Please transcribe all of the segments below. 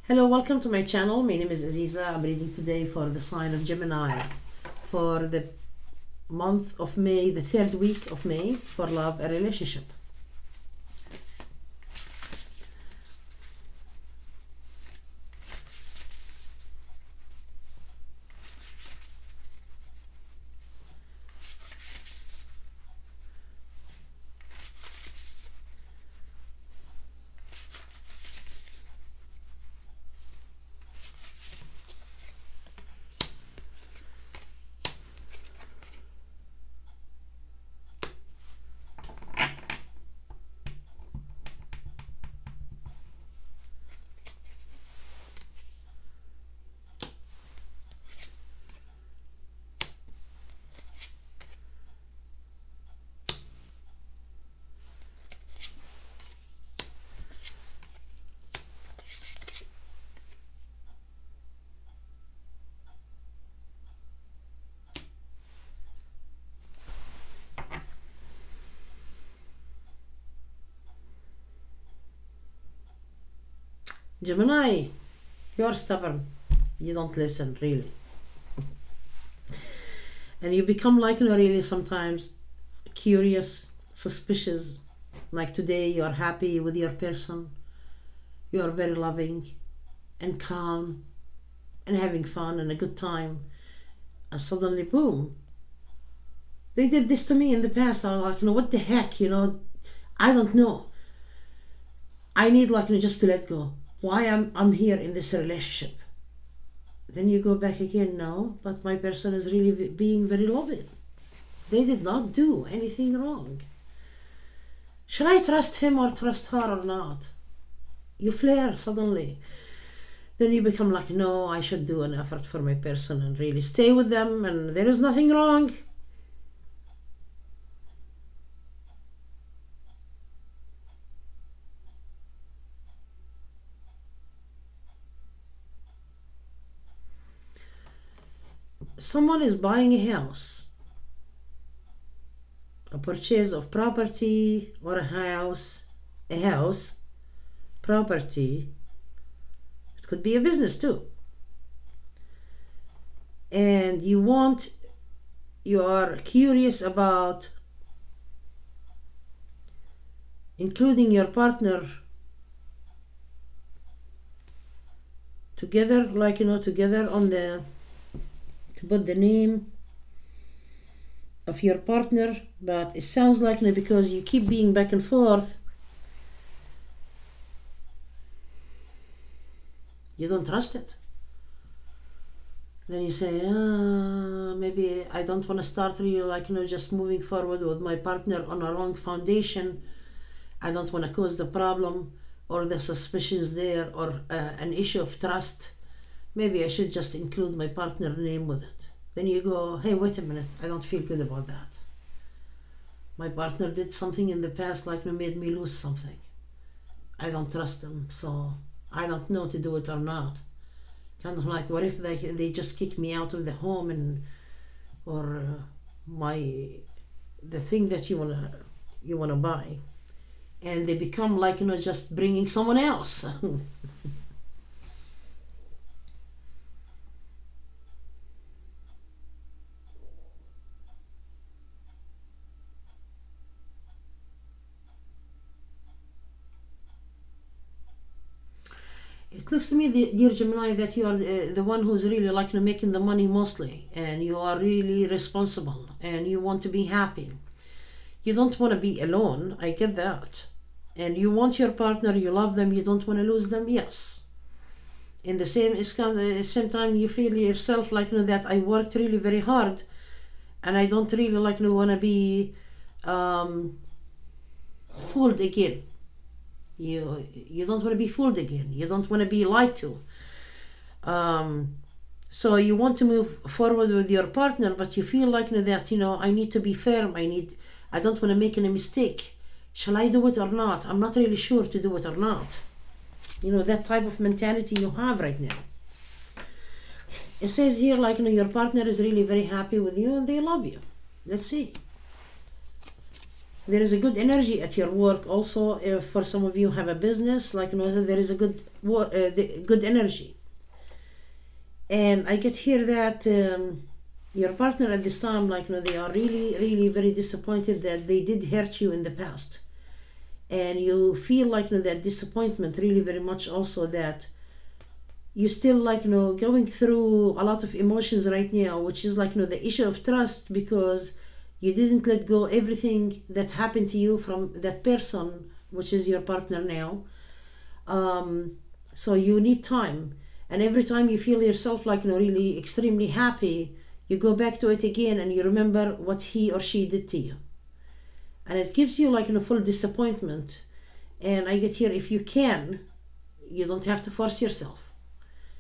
Hello, welcome to my channel. My name is Aziza. I'm reading today for the sign of Gemini for the month of May, the third week of May, for love and relationship. Gemini, you're stubborn. You don't listen, really. And you become like, really sometimes curious, suspicious. Like today, you're happy with your person. You're very loving and calm and having fun and a good time. And suddenly, boom. They did this to me in the past. I'm like, what the heck, I don't know. I need just to let go. Why I'm here in this relationship. Then you go back again, no, but my person is really being very loving. They did not do anything wrong. Shall I trust him or trust her or not? You flare suddenly. Then you become like, no, I should do an effort for my person and really stay with them, and there is nothing wrong. Someone is buying a house, a purchase of property or a house, property. It could be a business too. And you are curious about including your partner together, together on to put the name of your partner, but it sounds like because you keep being back and forth, you don't trust it. Then you say, maybe I don't want to start really just moving forward with my partner on a wrong foundation. I don't want to cause the problem or the suspicions there or an issue of trust. Maybe I should just include my partner name with it. Then you go, hey, wait a minute, I don't feel good about that. My partner did something in the past made me lose something. I don't trust them, so I don't know to do it or not. Kind of what if they just kick me out of the home or the thing that you wanna buy, and they become just bringing someone else. It looks to me, dear Gemini, that you are the one who's really making the money mostly, and you are really responsible, and you want to be happy. You don't want to be alone, I get that. And you want your partner, you love them, you don't want to lose them, yes. In the same time, you feel yourself that I worked really very hard, and I don't really want to be fooled again. You don't want to be fooled again. You don't want to be lied to. So you want to move forward with your partner, but you feel that I need to be firm. I don't want to make any mistake. Shall I do it or not? I'm not really sure to do it or not. That type of mentality you have right now. It says here your partner is really very happy with you and they love you. Let's see. There is a good energy at your work also. If for some of you have a business, there is a good the good energy. And I get here that your partner at this time, like, they are really, really very disappointed that they did hurt you in the past. And you feel like, that disappointment really very much also, that you still, like, going through a lot of emotions right now, which is like, the issue of trust, because you didn't let go everything that happened to you from that person, which is your partner now. So you need time. And every time you feel yourself like, really extremely happy, you go back to it again and you remember what he or she did to you. And it gives you like, full disappointment. And I get here, if you can, you don't have to force yourself.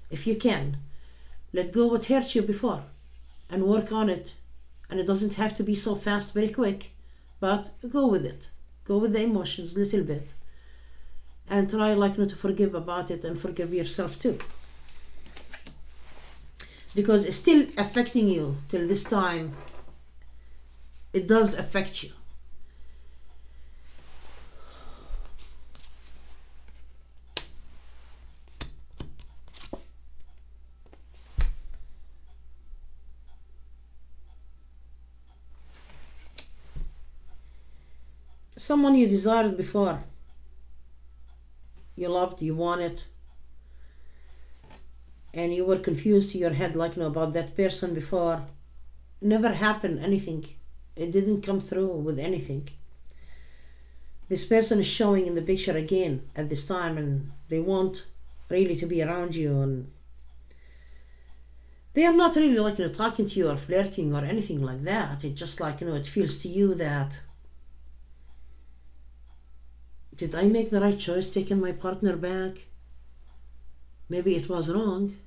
If you can, let go what hurt you before and work on it. And it doesn't have to be so fast, very quick, but go with it. Go with the emotions a little bit. And try like, to forgive about it and forgive yourself too. Because it's still affecting you till this time. It does affect you. Someone you desired before. You loved, you wanted. And you were confused to your head, like, about that person before. Never happened anything. It didn't come through with anything. This person is showing in the picture again at this time, and they want really to be around you, and they are not really like, talking to you or flirting or anything like that. It just like, it feels to you that, did I make the right choice taking my partner back? Maybe it was wrong.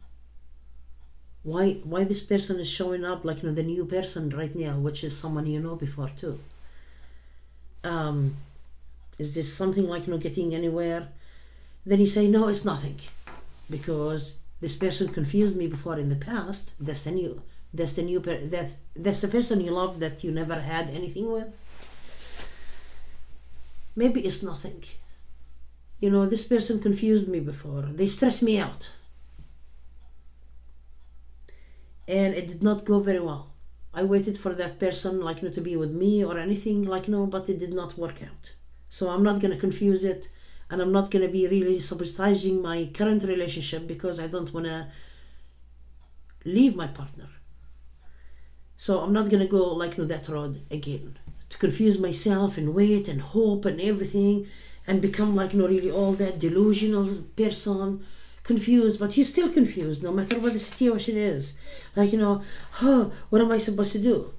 Why this person is showing up like, the new person right now, which is someone you know before too? Is this something like, getting anywhere? Then you say, no, it's nothing, because this person confused me before in the past. That's the person you love that you never had anything with. Maybe it's nothing. This person confused me before. They stressed me out. And it did not go very well. I waited for that person like, to be with me or anything, like, but it did not work out. So I'm not going to confuse it, and I'm not going to be really sabotaging my current relationship, because I don't want to leave my partner. So I'm not going to go like, that road again, to confuse myself and wait and hope and everything, and become like, really all that delusional person, confused. But you're still confused no matter what the situation is. Like, what am I supposed to do?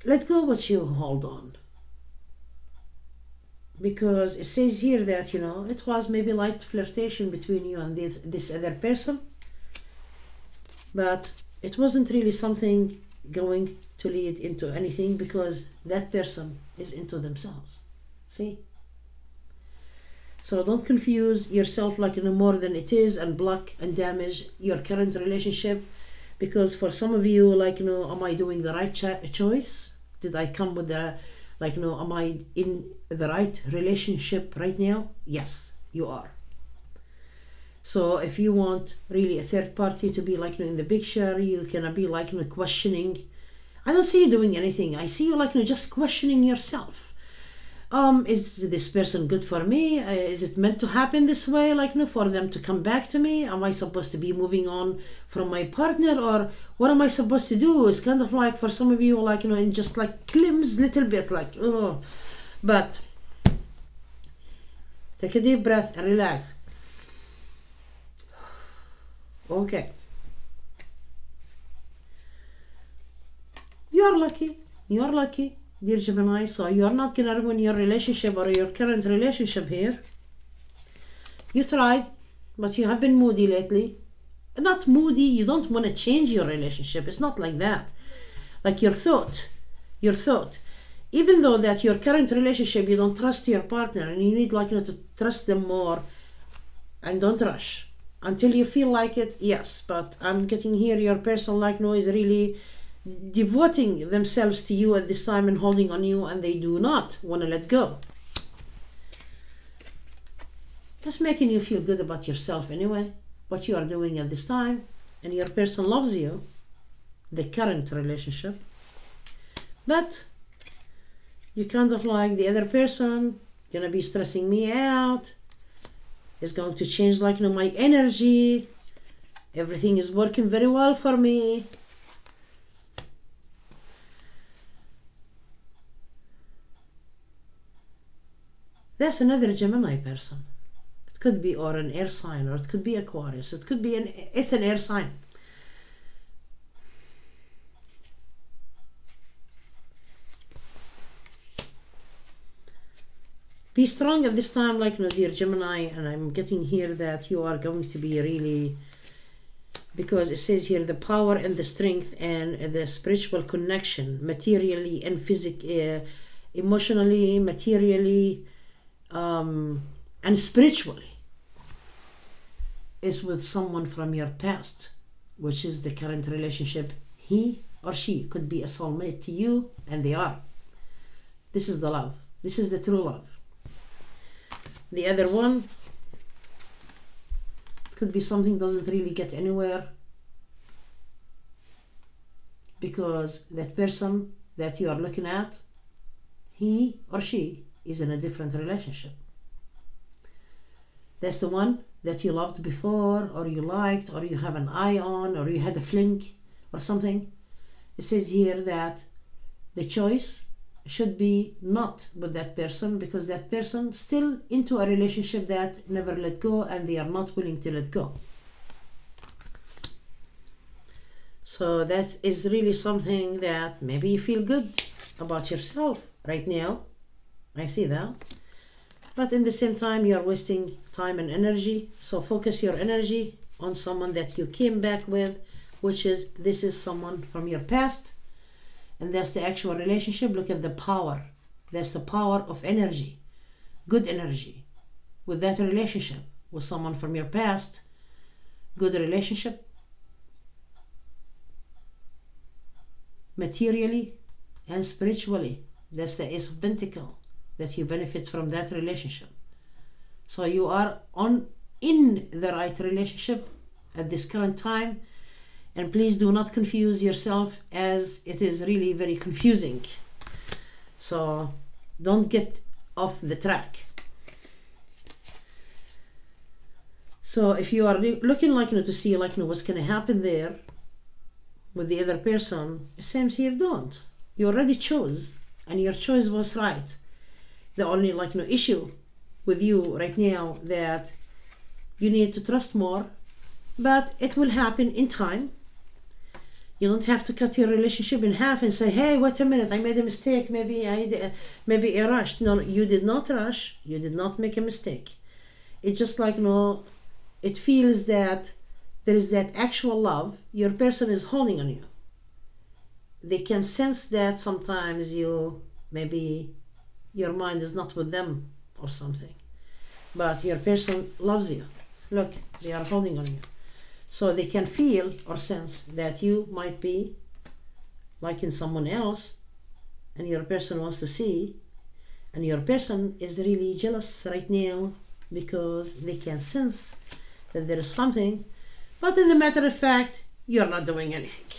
Let go what you hold on. Because it says here that, it was maybe light flirtation between you and this other person, but it wasn't really something going to lead into anything, because that person is into themselves. See? So don't confuse yourself like, more than it is, and block and damage your current relationship. Because for some of you, like, am I doing the right choice? Did I come with the, like, am I in the right relationship right now? Yes, you are. So if you want really a third party to be like, in the picture, you can be like, questioning. I don't see you doing anything. I see you like, just questioning yourself. Is this person good for me? Is it meant to happen this way, like, for them to come back to me? Am I supposed to be moving on from my partner, or what am I supposed to do? It's kind of like, for some of you, like, in just like glimpse little bit, like, oh. But take a deep breath and relax. Okay. You're lucky. You're lucky, dear Gemini. So you're not going to ruin your relationship or your current relationship here. You tried, but you have been moody lately. Not moody, you don't want to change your relationship. It's not like that. Like your thought. Even though that your current relationship, you don't trust your partner, and you need like, to trust them more, and don't rush until you feel like it. Yes, but I'm getting here your person like, is really devoting themselves to you at this time and holding on you, and they do not want to let go. Just making you feel good about yourself anyway, what you are doing at this time, and your person loves you, the current relationship. But you kind of like the other person gonna be stressing me out, is going to change like my energy, everything is working very well for me. That's another Gemini person. It could be or an air sign, or it could be Aquarius, it could be it's an air sign. Be strong at this time, like dear Gemini, and I'm getting here that you are going to be really, because it says here the power and the strength and the spiritual connection, materially and physically, emotionally, materially, and spiritually, is with someone from your past, which is the current relationship. He or she could be a soulmate to you, and they are. This is the love. This is the true love. The other one could be something doesn't really get anywhere, because that person that you are looking at, he or she is in a different relationship. That's the one that you loved before, or you liked, or you have an eye on, or you had a fling or something. It says here that the choice should be not with that person, because that person still into a relationship that never let go, and they are not willing to let go. So that is really something that maybe you feel good about yourself right now. I see that. But in the same time, you are wasting time and energy. So focus your energy on someone that you came back with, which is, this is someone from your past. And that's the actual relationship. Look at the power. That's the power of energy. Good energy. With that relationship, with someone from your past, good relationship. Materially and spiritually. That's the Ace of Pentacles. That you benefit from that relationship. So you are in the right relationship at this current time. And please do not confuse yourself, as it is really very confusing. So don't get off the track. So if you are looking like to see like what's going to happen there with the other person, it seems here don't. You already chose, and your choice was right. The only issue with you right now that you need to trust more, but it will happen in time. You don't have to cut your relationship in half and say, hey, wait a minute, I made a mistake, maybe I rushed. No, you did not rush, you did not make a mistake. It's just it feels that there is that actual love your person is holding on you. They can sense that sometimes maybe your mind is not with them or something, but your person loves you. Look, they are holding on you. So they can feel or sense that you might be liking someone else, and your person wants to see, and your person is really jealous right now because they can sense that there is something, but in the matter of fact, you're not doing anything.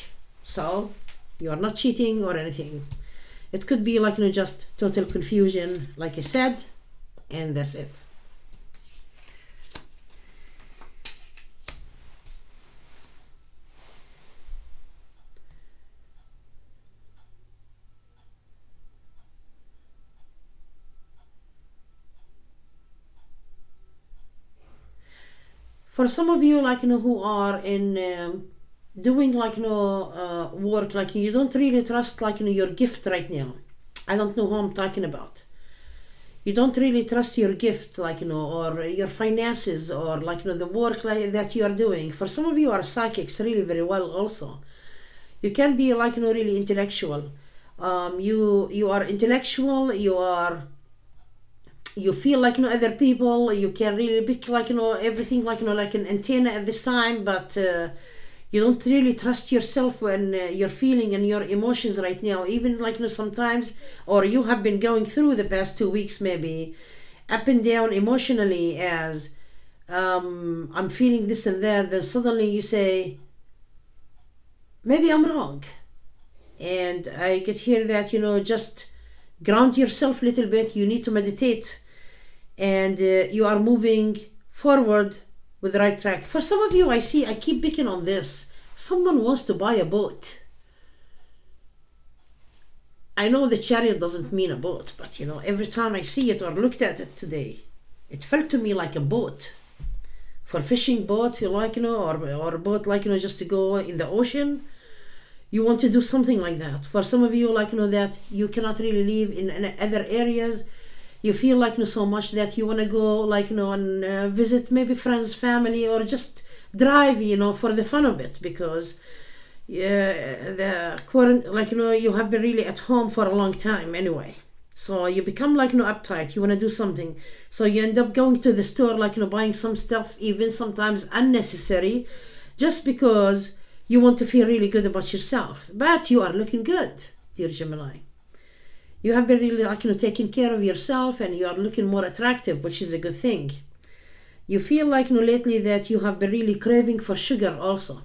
So you are not cheating or anything. It could be just total confusion, like I said, and that's it. For some of you, who are in doing work, you don't really trust your gift right now. I don't know who I'm talking about. You don't really trust your gift, or your finances, or the work that you are doing. For some of you are psychics really very well also. You can be really intellectual. You are intellectual, you feel other people, you can really pick everything like an antenna at this time, but you don't really trust yourself when you're feeling and your emotions right now, even sometimes, or you have been going through the past 2 weeks maybe up and down emotionally, as I'm feeling this and that, then suddenly you say, maybe I'm wrong. And I get here that, just ground yourself a little bit. You need to meditate, and you are moving forward with the right track. For some of you, I keep picking on this. Someone wants to buy a boat. I know the chariot doesn't mean a boat, but every time I see it or looked at it today, it felt to me like a boat. For fishing boat, or a boat just to go in the ocean. You want to do something like that. For some of you, that you cannot really live in other areas. You feel so much that you want to go and visit maybe friends, family, or just drive, for the fun of it, because the current, you have been really at home for a long time anyway. So you become uptight. You want to do something. So you end up going to the store, buying some stuff, even sometimes unnecessary, just because you want to feel really good about yourself. But you are looking good, dear Gemini. You have been really taking care of yourself, and you are looking more attractive, which is a good thing. You feel lately that you have been really craving for sugar also,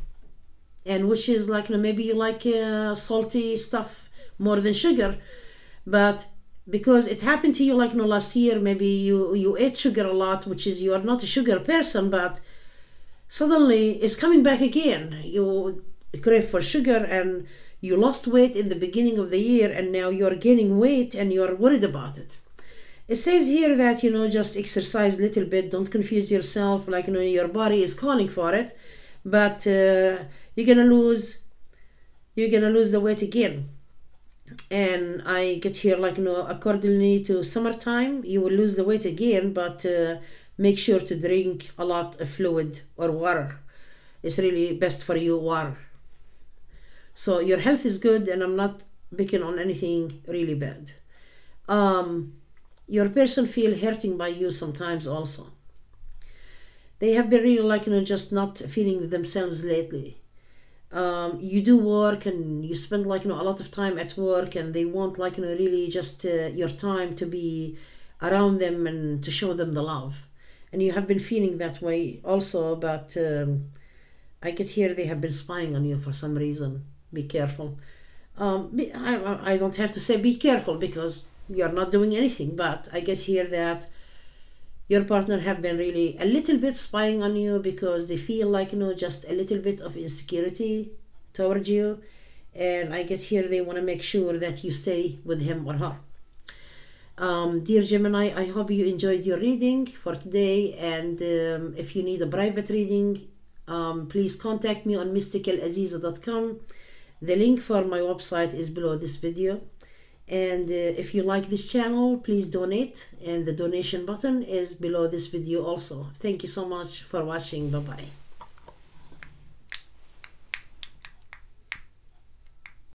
and which is maybe you like salty stuff more than sugar. But because it happened to you last year, maybe you ate sugar a lot, which is, you are not a sugar person, but suddenly it's coming back again. You crave for sugar, and you lost weight in the beginning of the year, and now you're gaining weight and you're worried about it. It says here that just exercise a little bit. Don't confuse yourself, your body is calling for it, but you're gonna lose the weight again. And I get here accordingly to summertime, you will lose the weight again, but make sure to drink a lot of fluid or water. It's really best for you, water. So your health is good, and I'm not picking on anything really bad. Your person feel hurting by you sometimes also. They have been really just not feeling themselves lately. You do work, and you spend a lot of time at work, and they want really just your time to be around them and to show them the love. And you have been feeling that way also, but I get here they have been spying on you for some reason. Be careful. I don't have to say be careful, because you're not doing anything, but I get here that your partner have been really a little bit spying on you, because they feel just a little bit of insecurity towards you, and I get here they want to make sure that you stay with him or her. Dear Gemini, I hope you enjoyed your reading for today, and if you need a private reading, please contact me on mysticalaziza.com. The link for my website is below this video. And if you like this channel, please donate, and the donation button is below this video also. Thank you so much for watching. Bye bye.